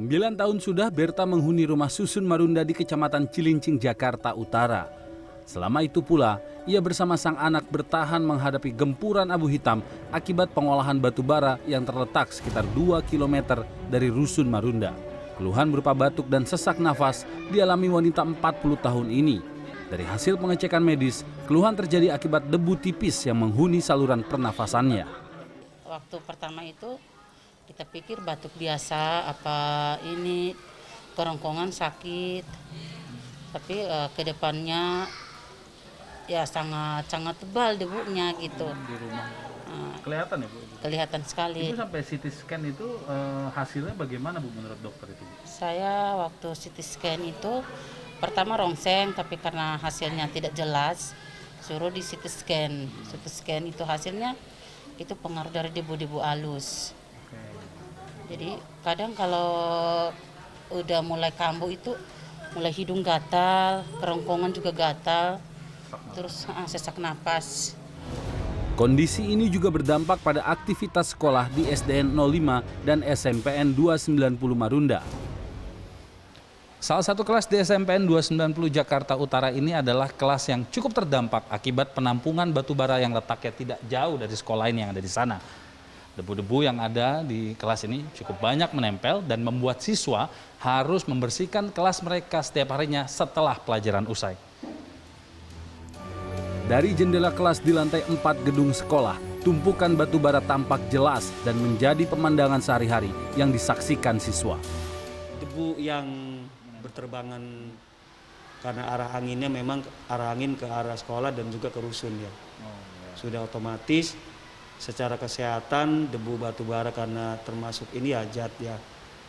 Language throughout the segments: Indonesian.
9 tahun sudah Berta menghuni rumah susun Marunda di Kecamatan Cilincing, Jakarta Utara. Selama itu pula, ia bersama sang anak bertahan menghadapi gempuran abu hitam akibat pengolahan batu bara yang terletak sekitar 2 km dari Rusun Marunda. Keluhan berupa batuk dan sesak nafas dialami wanita 40 tahun ini. Dari hasil pengecekan medis, keluhan terjadi akibat debu tipis yang menghuni saluran pernafasannya. Waktu pertama itu kita pikir batuk biasa, apa ini kerongkongan sakit, tapi kedepannya ya sangat tebal debunya gitu. Di rumah kelihatan ya Bu? Kelihatan sekali. Itu sampai CT scan itu hasilnya bagaimana Bu menurut dokter itu? Saya waktu CT scan itu pertama rongseng, tapi karena hasilnya tidak jelas, suruh di CT scan. CT scan itu hasilnya itu pengaruh dari debu-debu halus. Jadi kadang kalau udah mulai kambuh itu mulai hidung gatal, kerongkongan juga gatal, terus sesak napas. Kondisi ini juga berdampak pada aktivitas sekolah di SDN 05 dan SMPN 290 Marunda. Salah satu kelas di SMPN 290 Jakarta Utara ini adalah kelas yang cukup terdampak akibat penampungan batu bara yang letaknya tidak jauh dari sekolah ini yang ada di sana. Debu-debu yang ada di kelas ini cukup banyak menempel dan membuat siswa harus membersihkan kelas mereka setiap harinya setelah pelajaran usai. Dari jendela kelas di lantai 4 gedung sekolah, tumpukan batu bara tampak jelas dan menjadi pemandangan sehari-hari yang disaksikan siswa. Debu yang berterbangan karena arah anginnya memang arah angin ke arah sekolah dan juga ke rusun ya. Sudah otomatis secara kesehatan debu batu bara karena termasuk ini ya zat ya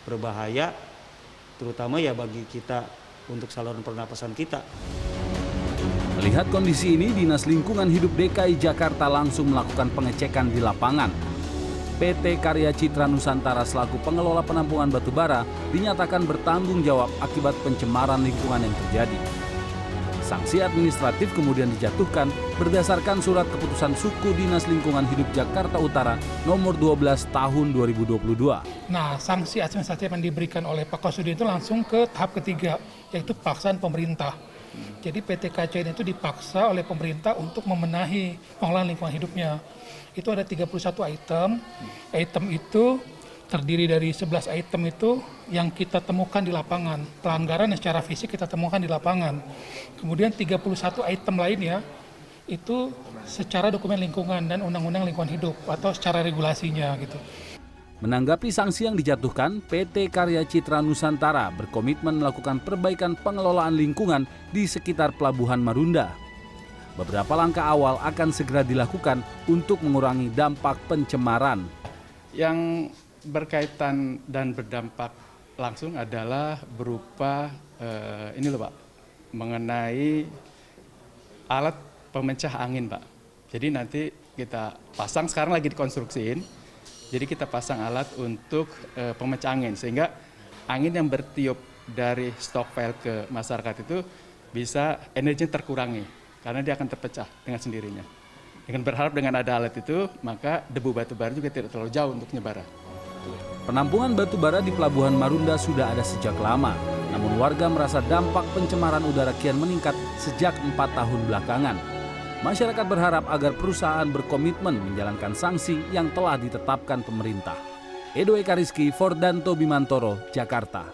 berbahaya, terutama ya bagi kita untuk saluran pernapasan kita. Melihat kondisi ini, Dinas Lingkungan Hidup DKI Jakarta langsung melakukan pengecekan di lapangan. PT Karya Citra Nusantara selaku pengelola penampungan batu bara dinyatakan bertanggung jawab akibat pencemaran lingkungan yang terjadi. Sanksi administratif kemudian dijatuhkan berdasarkan surat keputusan Suku Dinas Lingkungan Hidup Jakarta Utara nomor 12 tahun 2022. Nah, sanksi administratif yang diberikan oleh Pak Kasudin itu langsung ke tahap ketiga, yaitu paksaan pemerintah. Jadi PT KCN itu dipaksa oleh pemerintah untuk membenahi pengelolaan lingkungan hidupnya. Itu ada 31 item. Item itu terdiri dari 11 item itu yang kita temukan di lapangan. Pelanggaran yang secara fisik kita temukan di lapangan. Kemudian 31 item lainnya itu secara dokumen lingkungan dan undang-undang lingkungan hidup atau secara regulasinya gitu. Menanggapi sanksi yang dijatuhkan, PT Karya Citra Nusantara berkomitmen melakukan perbaikan pengelolaan lingkungan di sekitar Pelabuhan Marunda. Beberapa langkah awal akan segera dilakukan untuk mengurangi dampak pencemaran. Yang berkaitan dan berdampak langsung adalah berupa ini loh Pak, mengenai alat pemecah angin Pak. Jadi nanti kita pasang, sekarang lagi dikonstruksiin, jadi kita pasang alat untuk pemecah angin sehingga angin yang bertiup dari stockpile ke masyarakat itu bisa energinya terkurangi karena dia akan terpecah dengan sendirinya. Dengan berharap dengan ada alat itu maka debu batu bara juga tidak terlalu jauh untuk nyebar. Penampungan batu bara di Pelabuhan Marunda sudah ada sejak lama. Namun warga merasa dampak pencemaran udara kian meningkat sejak 4 tahun belakangan. Masyarakat berharap agar perusahaan berkomitmen menjalankan sanksi yang telah ditetapkan pemerintah. Edo Eka Rizky, Fordanto Bimantoro, Jakarta.